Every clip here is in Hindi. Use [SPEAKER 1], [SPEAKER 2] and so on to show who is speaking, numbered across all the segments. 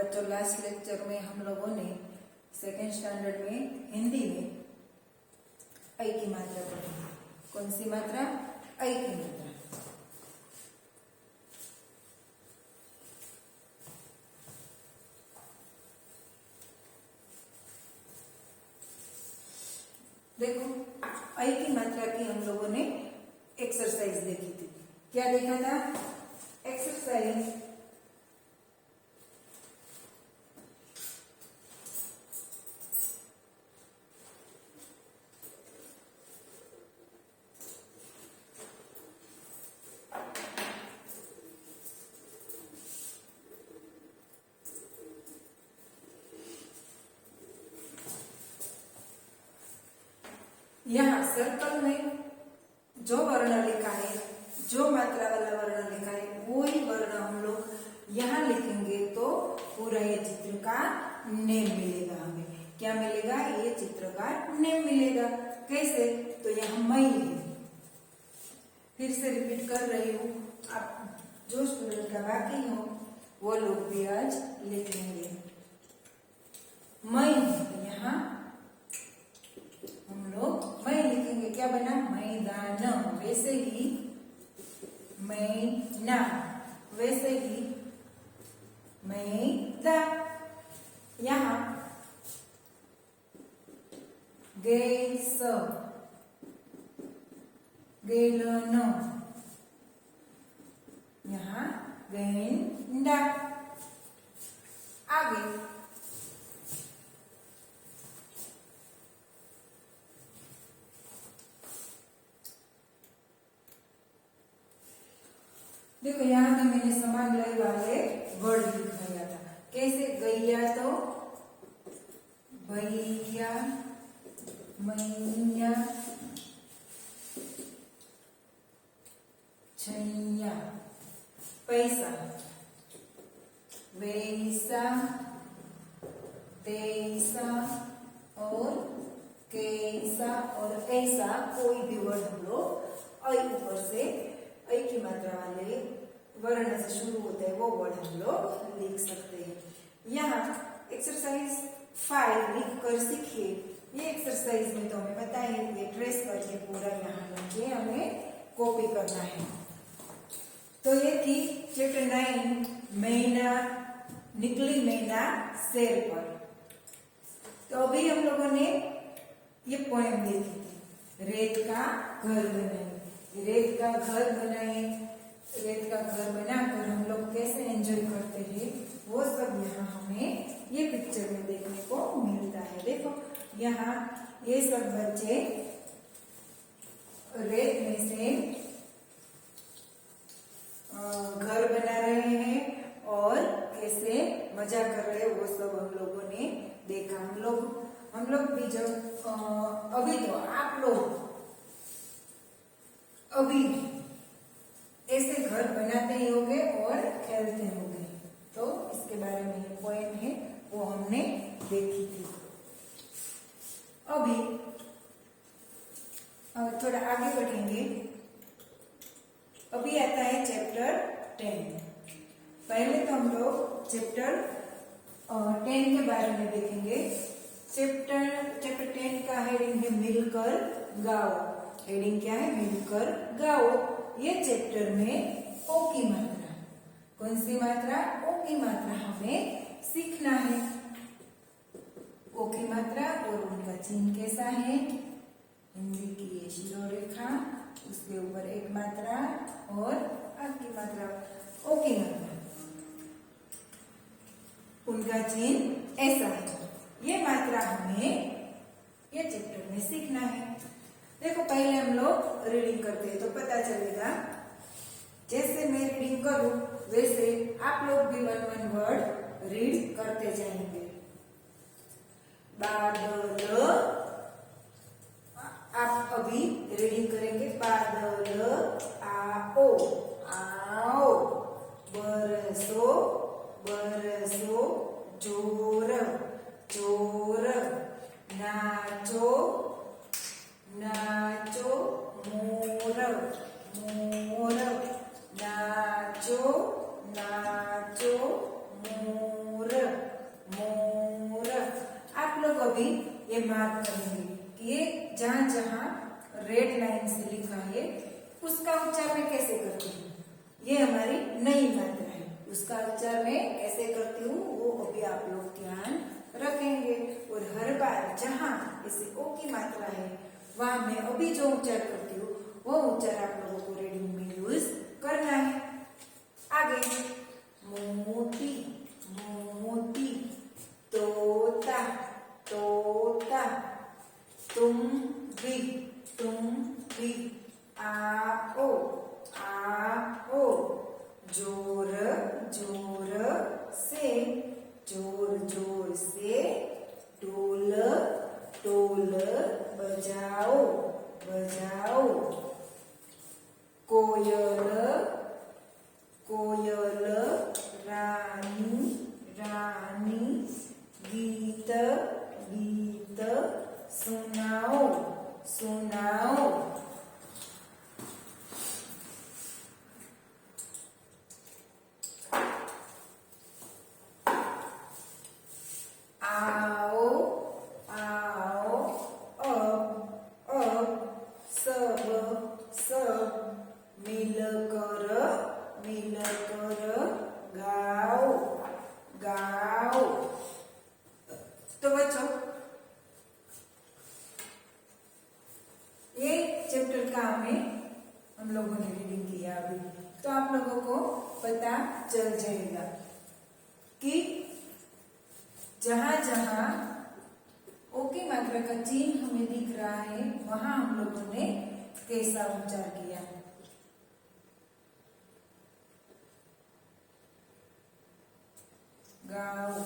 [SPEAKER 1] बच्चों लास्ट लेक्चर में हम लोगों ने सेकेंड स्टैंडर्ड में हिंदी में ऐ की मात्रा पढ़ी। कौन सी मात्रा? ऐ की मात्रा। देखो ऐ की मात्रा की हम लोगों ने एक्सरसाइज देखी थी। क्या देखा था? एक्सरसाइज यहाँ सर्कल में जो वर्ण लिखा है, जो मात्रा वाला वर्ण लिखा है, वही वर्ण हम लोग यहाँ लिखेंगे तो पूरा ये चित्र का नेम मिलेगा। हमें क्या मिलेगा? ये चित्र का नेम मिलेगा। कैसे? तो यहाँ मैं है। फिर से रिपीट कर रही हूँ, आप जो स्टूडेंट का बाकी हो वो लोग भी आज लिख लेंगे। मैं है तो यहाँ हम लोग मैं लिखेंगे। क्या बना? मैदान। वैसे ही मैना, वैसे ही मैदान। यहाँ गैस, गैलन। यहाँ गेंडा। आगे देखो, यहाँ पे मैंने समान लय वाले वर्ड लिखाया था। कैसे? गैया तो भैया, मैया, छैया। पैसा वैसा, तैसा और कैसा और ऐसा कोई भी वर्ड हम लोग ऐ ऊपर से ऐ की मात्रा वाले वर्ण से शुरू होता है वो वर्ड हम लोग लिख सकते हैं। यहाँ एक्सरसाइज 5 लिख कर सीखिए। ये एक्सरसाइज में तो हमें पता है, ये ट्रेस करके पूरा यहाँ नीचे हमें कॉपी करना है। तो ये थी चैप्टर 9 मैना निकली मैना शेर पर। तो अभी हम लोगों ने ये पोएम देखी थी, रेत का घर बनाए। रेत का घर बनाए, रेत का घर बनाकर हम लोग कैसे एंजॉय करते हैं वो सब यहाँ हमें ये पिक्चर में देखने को मिलता है। देखो यहाँ ये सब बच्चे रेत में से घर बना रहे हैं और कैसे मजा कर रहे हैं वो सब हम लोगों ने देखा। हम लोग भी जब अभी तो आप लोग अभी ऐसे घर बनाते ही होंगे और खेलते होंगे। तो इसके बारे में ये पोएम है वो हमने देखी थी। अभी थोड़ा आगे बढ़ेंगे। अभी आता है चैप्टर 10। पहले तो हम लोग चैप्टर 10 के बारे में देखेंगे। चैप्टर 10 का हेडिंग है मिलकर गाओ। हेडिंग क्या है? मिलकर गाओ। ये चैप्टर में ओ की मात्रा, कौन सी मात्रा? ओ की मात्रा हमें सीखना है। ओ की मात्रा और उनका चिन्ह कैसा है? हिंदी की ये शिरोरेखा, उसके ऊपर एक मात्रा और आ की मात्रा। ओ की मात्रा, उनका चिन्ह ऐसा है। ये मात्रा हमें ये चैप्टर में सीखना है। देखो पहले हम लोग रीडिंग करते हैं तो पता चलेगा। जैसे मैं रीडिंग करूं वैसे आप लोग भी 1 वर्ड रीड करते जाएंगे। बादल, आप अभी रीडिंग करेंगे। बादल आओ, आओ। बरसो, बरसो जोर, जोर। नाचो, नाचो मोर, मोर। नाचो, नाचो मोर। अभी ये मार्क करेंगे कि ये जहां जहां रेड लाइन से लिखा है उसका उच्चार मैं कैसे करती हूँ। ये हमारी नई मात्रा है, उसका उच्चार मैं कैसे करती हूँ वो अभी आप लोग ध्यान रखेंगे। और हर बार जहां ऐसे ओ की मात्रा है वहां मैं अभी जो उच्चार करती हूँ वो उच्चार आप लोगों को रीडिंग में यूज करना है। आगे मोती मोती, तोता तोता, तुम भी, आओ आओ, जोर जोर से, जोर जोर से, ढोल ढोल बजाओ बजाओ, कोयल कोयल, रानी रानी, गीत गीत, सुनाओ सुनाओ। आओ आओ, अब सब सब, मिलकर गाओ गाओ। तो बच्चों ये चैप्टर का हम लोगों ने रीडिंग किया अभी, तो आप लोगों को पता चल जाएगा कि जहां जहां ओ की मात्रा का चिन्ह हमें दिख रहा है वहां हम लोगों ने कैसा उच्चार किया। गाओ।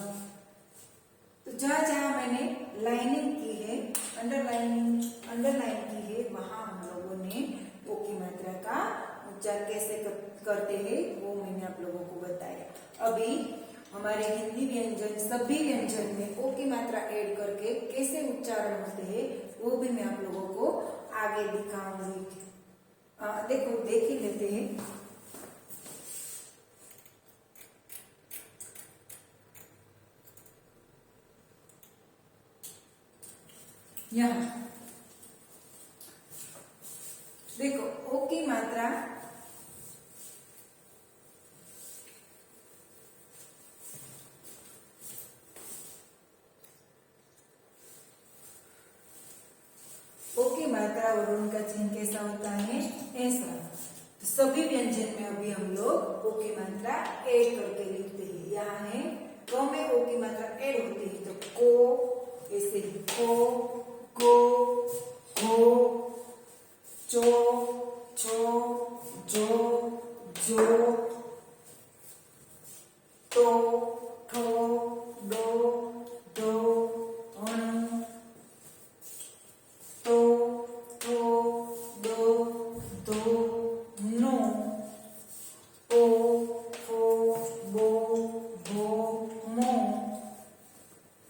[SPEAKER 1] तो जहां जहां मैंने लाइनिंग की है, अंडरलाइन की है, वहां हम लोगों ने ओ की मात्रा का उच्चार कैसे करते हैं वो मैंने आप लोगों को बताया। अभी हमारे हिंदी व्यंजन सभी व्यंजन में ओ की मात्रा ऐड करके कैसे उच्चारण होते हैं वो भी मैं आप लोगों को आगे दिखाऊंगी। देखो देख ही लेते हैं। यहाँ देखो ओ की मात्रा और उनका चिन्ह कैसा होता है, ऐसा। तो सभी व्यंजन में अभी हम लोग ओ की मात्रा ऐड करके लिखते हैं। यहाँ है क में ओ की मात्रा ऐड होती है तो को, ऐसे ही को, गो, घो, चो, छो, जो, जो, तो, ठो, डो, दो, अण, तो, ठो, दो, दो, नो, ओ, फो, बो, भो, मो।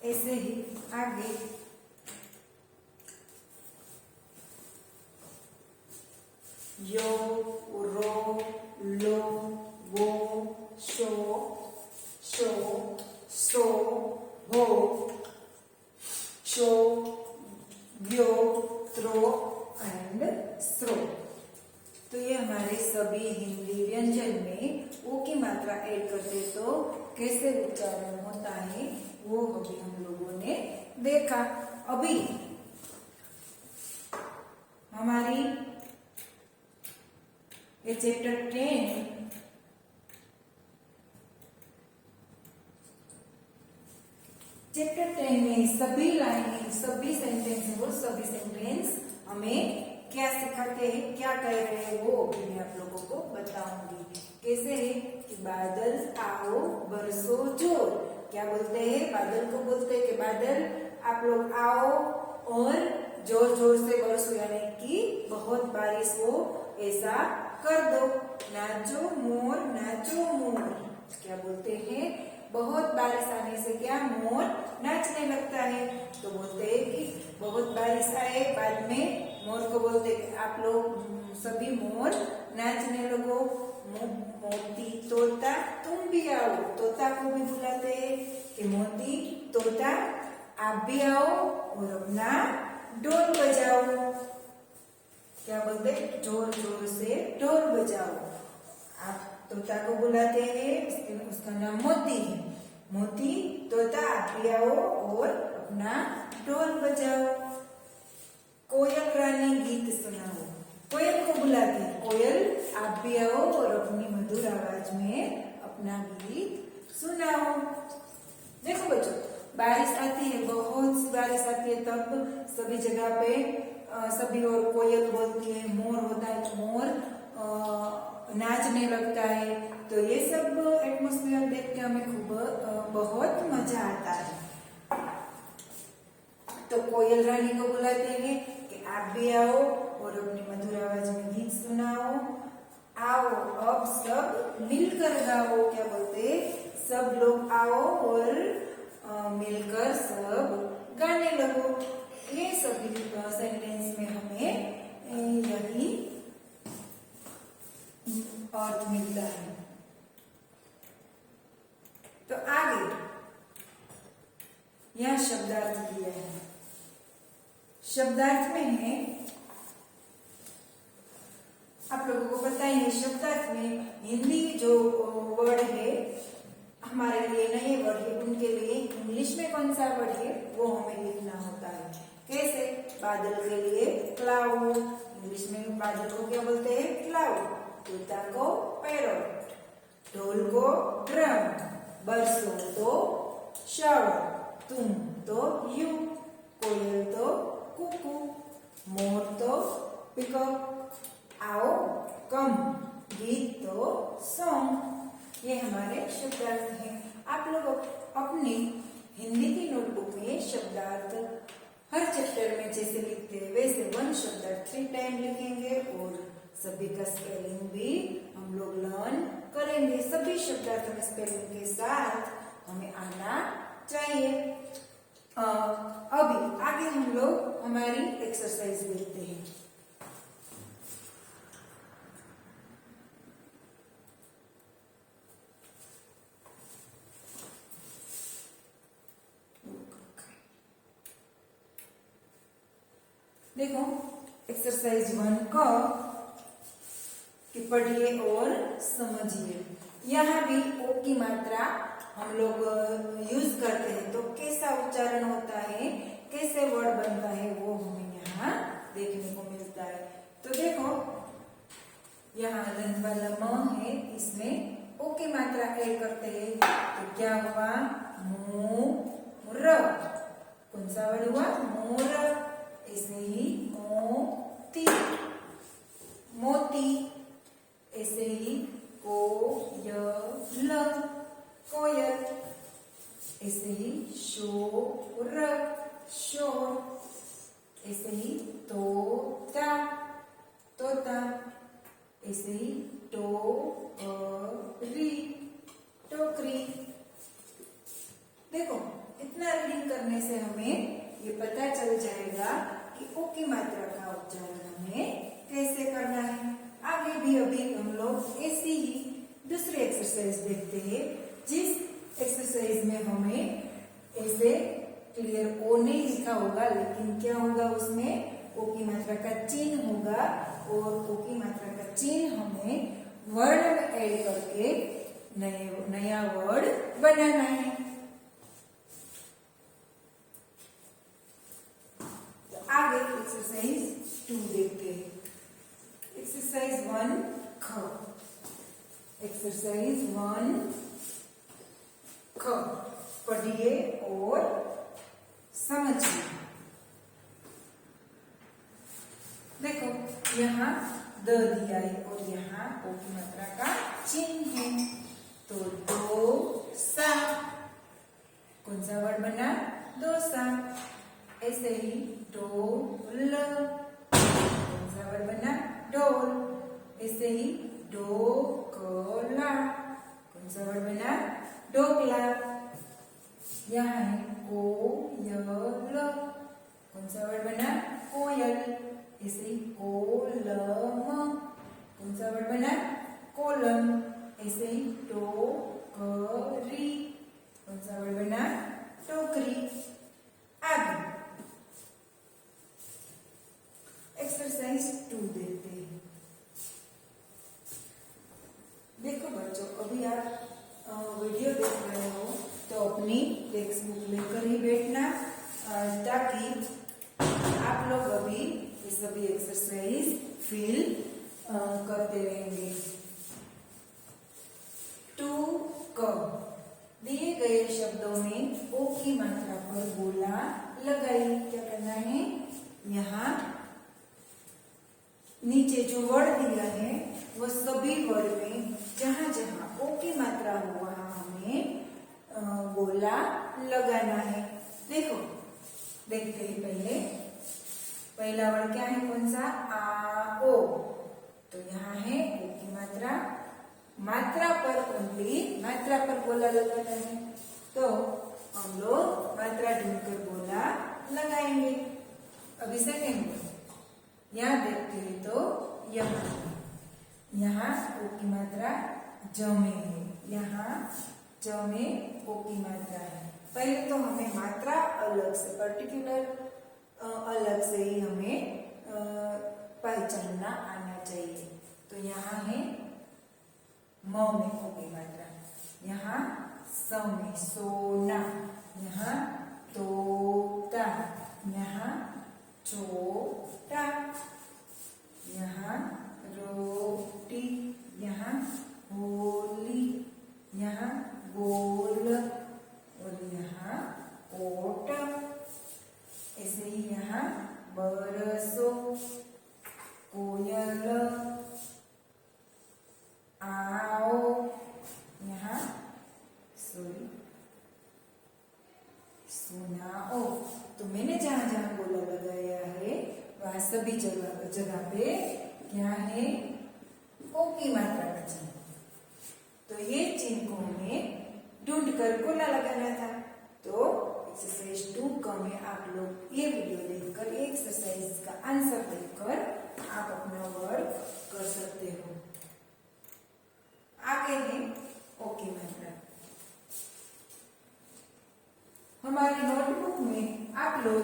[SPEAKER 1] ऐसे ही आगे यो, रो, लो, वो, शो, शो, सो, हो, शो, व्यो, त्रो एंड स्रो। तो ये हमारे सभी हिंदी व्यंजन में ओ की मात्रा ऐड करते तो कैसे उच्चारण होता है वो अभी हम लोगों ने देखा। अभी हमारी ये चैप्टर 10 में सभी लाइनिंग, सभी सेंटेंस और सभी सेंटेंस हमें क्या सिखाते हैं, क्या कह रहे हैं वो भी मैं आप लोगों को बताऊंगी। कैसे है कि बादल आओ बरसो जोर। क्या बोलते हैं, बादल को बोलते हैं कि बादल आप लोग आओ और जोर जोर से बरसो, यानी कि बहुत बारिश हो ऐसा कर दो। नाचो मोर नाचो मोर। क्या बोलते हैं, बहुत बारिश आने से क्या मोर नाचने लगता है। तो बोलते हैं कि बहुत बारिश आए, बाद में मोर को बोलते हैं आप लोग सभी मोर नाचने लगो। मोती तोता तुम भी आओ। तोता को भी बुलाते हैं कि मोती तोता आप भी आओ और अपना ढोल बजाओ। क्या बोलते हैं? जोर जोर से ढोल बजाओ। आप तोता को बुलाते हैं, उसका नाम मोती है। मोती, तोता, आप भी आओ और अपना ढोल बजाओ। कोयल रानी गीत सुनाओ। कोयल को बुलाते हैं, कोयल आप भी आओ और अपनी मधुर आवाज में अपना गीत सुनाओ। देखो बच्चों, बारिश आती है, बहुत सी बारिश आती है, तब सभी जगह पे सभी और कोयल बोलती है, मोर होता है तो मोर नाचने लगता है। तो ये सब एटमॉस्फेयर देख के हमें खूब बहुत मजा आता है। तो कोयल रानी को बुलाते हैं कि आप भी आओ और अपनी मधुर आवाज में गीत सुनाओ। आओ अब सब मिलकर गाओ। क्या बोलते? सब लोग आओ और मिलकर सब गाने लगो। ये सभी सेंटेंस में हमें यही अर्थ मिलता है। तो आगे यह शब्दार्थ दिया है। शब्दार्थ में है, आप लोगों को पता ही है, शब्दार्थ में हिंदी जो वर्ड है, हमारे लिए नए वर्ड है, उनके लिए इंग्लिश में कौन सा वर्ड है वो हमें लिखना होता है। कैसे? बादल के लिए क्लाउड, इंग्लिश में बादल को क्या बोलते हैं? क्लाउड। तोता को पैरोट, ढोल को ड्रम, बरसों तो शावर, तुम तो यू, कोयल तो कुकू, मोर तो पिकॉक, आओ कम, गीत तो सॉन्ग। ये हमारे शब्दार्थ हैं। आप लोग अपनी हिंदी की नोटबुक में शब्दार्थ हर चैप्टर में जैसे लिखते हैं वैसे 1 शब्दार्थ 3 टाइम लिखेंगे और सभी का स्पेलिंग भी हम लोग लर्न करेंगे। सभी शब्दार्थ में स्पेलिंग के साथ हमें आना चाहिए। अभी आगे हम लोग हमारी एक्सरसाइज देखते हैं। देखो एक्सरसाइज 1 का कि पढ़िए और समझिए। यहाँ भी ओ की मात्रा हम लोग यूज करते हैं, तो कैसा उच्चारण होता है, कैसे वर्ड बनता है वो हमें यहाँ देखने को मिलता है। तो देखो यहाँ दंत वाला म है, इसमें ओ की मात्रा ऐड करते हैं तो क्या हुआ? मोर। कौन सा वर्ड हुआ? मोर। ऐसे ही मोती, मोती। ऐसे ही कोयल, कोयल। ऐसे ही शोर, शोर। ऐसे ही तोता, तोता। ऐसे ही टोकरी, टोकरी। देखो इतना रीडिंग करने से हमें ये पता चल जाएगा कि ओ की मात्रा का उच्चारण हमें कैसे करना है। आगे भी अभी हम लोग ऐसी ही दूसरी एक्सरसाइज देखते हैं, जिस एक्सरसाइज में हमें ऐसे क्लियर ओ नहीं लिखा होगा, लेकिन क्या होगा उसमें ओ की मात्रा का चिन्ह होगा और ओ की मात्रा का चिन्ह हमें वर्ड में ऐड करके नया वर्ड बनाना है। आगे एक्सरसाइज 2 देखते हैं। एक्सरसाइज 1 ख। एक्सरसाइज 1 ख पढ़िए और समझिए। देखो यहाँ द दिया है और यहाँ ओ की मात्रा का चिन्ह है, तो डोसा। कौन सा वर्ड बना? डोसा। ऐसे ही ढोल। कौन सा वर्ड बना? ढोल। ऐसे ही ढोकला। कौन सा वर्ड बना? ढोकला। यहाँ है कोयल। कौन सा वर्ड बना? कोयल। ऐसे ही कोलम। कौन सा वर्ड बना? कोलम। ऐसे ही टोकरी। कौन सा वर्ड बना? टोकरी। अपनी टेक्स्ट बुक लेकर ही बैठना, ताकि आप लोग अभी ये सभी एक्सरसाइज फिल करते रहेंगे। टू कब, दिए गए शब्दों में ओ की मात्रा पर बोला लगाई। क्या करना है, यहाँ नीचे जो वर्ड दिया है वो सभी वर्ड में जहां जहां ओ की मात्रा हो वहां हमें बोला लगाना है। देखो, देखते हैं पहला वर्ड क्या है, कौन सा, आओ। तो यहाँ है ओ की मात्रा, मात्रा पर ओनली, मात्रा पर बोला लगाना है। तो हम लोग मात्रा ढूंढकर बोला लगाएंगे। अभी सेकेंड वर्ड यहाँ देखते हैं, तो यहाँ ओ की मात्रा जमे है, यहाँ जमे ओ की मात्रा है। पहले तो हमें मात्रा अलग से, पर्टिकुलर अलग से ही हमें पहचानना आना चाहिए। तो यहाँ है म में ओ की मात्रा, यहाँ स में सोना, यहाँ तोता, यहाँ छोटा, यहाँ रोटी, यहाँ होली, यहाँ गोल और यहाँ कोट। ऐसे ही यहाँ बरसो, कोयल, आओ, यहाँ सुनाओ। तो मैंने जहां जहां बोला लगाया है वहां सभी जगह पे क्या है, ओ की मात्रा का चिन्ह। तो ये चिन्ह को हमें ढूंढ कर गोला लगाना था। तो एक्सरसाइज 2 का में आप लोग ये वीडियो देखकर, ये एक्सरसाइज का आंसर देखकर आप अपना वर्क कर सकते हो। आगे है ओ की मात्रा। हमारी नोटबुक में आप लोग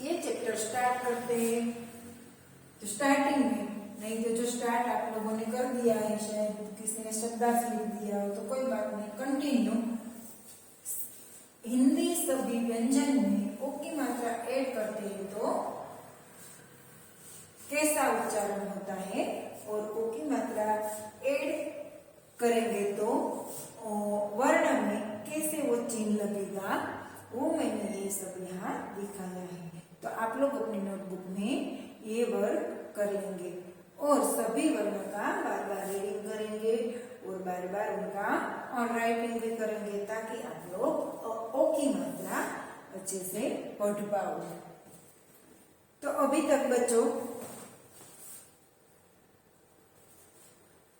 [SPEAKER 1] ये चैप्टर स्टार्ट करते हैं, तो स्टार्टिंग में, नहीं तो जो स्टार्ट आप लोगों ने कर दिया है, शायद किसी ने शब्दार्थ लिख दिया हो तो कोई बात नहीं, कंटिन्यू हिंदी सभी व्यंजन में ओ की मात्रा ऐड करते हैं तो कैसा उच्चारण होता है, और ओ की मात्रा ऐड करेंगे तो वर्ण में कैसे वो चिन्ह लगेगा, वो मैंने ये सब यहाँ दिखाया है। तो आप लोग अपनी नोटबुक में ये वर्क करेंगे और सभी वर्णों का बार बार रीडिंग करेंगे और बार बार उनका ऑन राइटिंग भी करेंगे, ताकि आप लोग ओ की मात्रा अच्छे से पढ़ पाओ। तो अभी तक बच्चों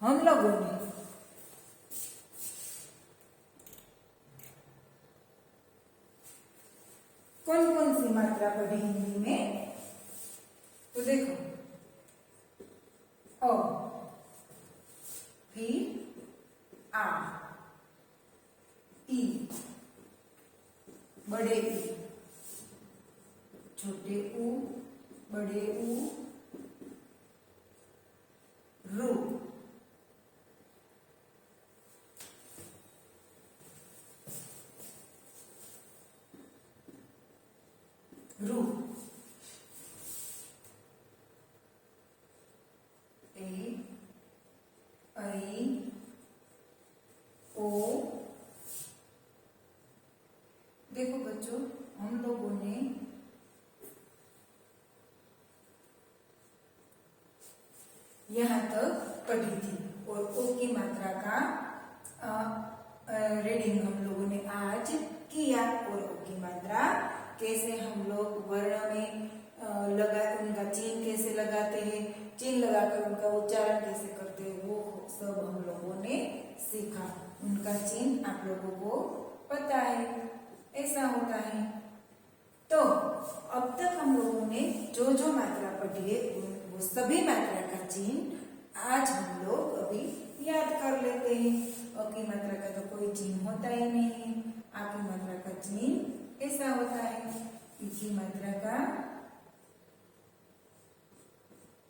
[SPEAKER 1] हम लोगों ने कौन कौन सी मात्रा पढ़ी हिंदी में, तो देखो, अ, फिर आ, ई, बड़े ई, छोटे ऊ, बड़े ऊ, रू, रू, ए, आई, ओ। देखो बच्चों, हम लोगों ने यहाँ तक पढ़ी थी और ओ की मात्रा का रीडिंग हम लोगों ने आज किया, और ओ की मात्रा कैसे हम लोग वर्ण में उनका चिन्ह कैसे लगाते हैं, चिन्ह लगाकर उनका उच्चारण कैसे करते हैं, वो सब हम लोगों ने सीखा। उनका चिन्ह आप लोगों को पता है, ऐसा होता है। तो अब तक हम लोगों ने जो जो मात्रा पढ़ी है वो सभी मात्रा का चिन्ह आज हम लोग अभी याद कर लेते हैं। अ की मात्रा का तो कोई चिन्ह होता ही नहीं है। आ की मात्रा का चिन्ह कैसा होता है, ई की मात्रा का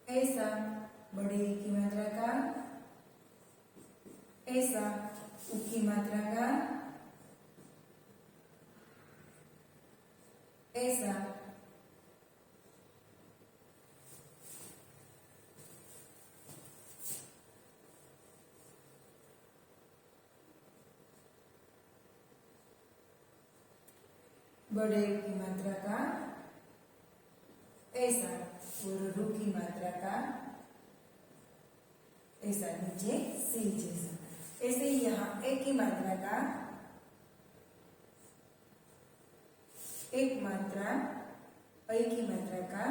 [SPEAKER 1] ऐसा, बड़ी ई की मात्रा का ऐसा, उ की मात्रा का ऐसा, बड़े की मात्रा का ऐसा और रू की मात्रा का ऐसा, नीचे सी जैसा। ऐसे ही यहाँ ए की मात्रा का एक मात्रा, ऐ की मात्रा का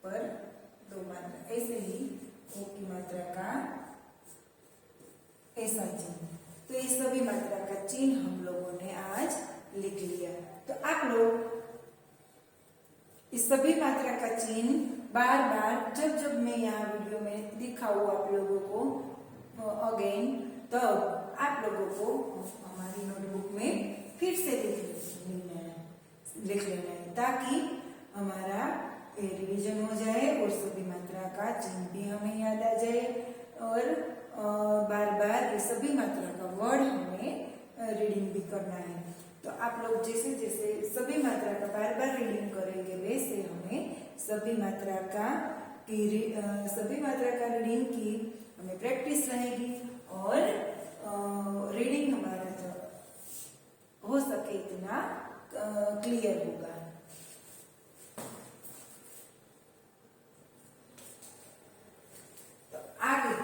[SPEAKER 1] पर दो मात्रा, ऐसे ही ओ की मात्रा का ऐसा चिन्ह। तो ये सभी मात्रा का चिन्ह हम लोगों ने आज लिख लिया। तो आप लोग इस सभी मात्रा का चिन्ह बार बार जब जब मैं यहाँ वीडियो में दिखाऊँ आप लोगों को अगेन, तब आप लोगों को हमारी नोटबुक में फिर से लिख लेना है, ताकि हमारा रिवीजन हो जाए और सभी मात्रा का चिन्ह भी हमें याद आ जाए, और बार बार ये सभी मात्रा का वर्ड हमें रीडिंग भी करना है। तो आप लोग जैसे जैसे सभी मात्रा का बार बार रीडिंग करेंगे, वैसे हमें सभी मात्रा का रीडिंग की हमें प्रैक्टिस रहेगी, और रीडिंग हमारा जो हो सके इतना क्लियर होगा। तो आगे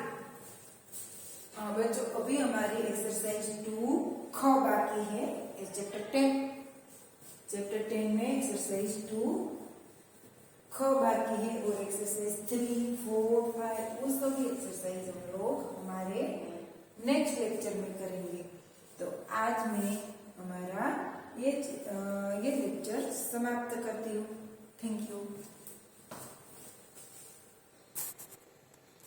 [SPEAKER 1] बच्चों, अभी हमारी एक्सरसाइज 2 ख बाकी है। चैप्टर 10 में एक्सरसाइज 2 ख बाकी है, और एक्सरसाइज 3, 4, 5 वो सभी एक्सरसाइज हम लोग हमारे नेक्स्ट लेक्चर में करेंगे। तो आज मैं हमारा ये लेक्चर समाप्त करती हूँ। Thank you.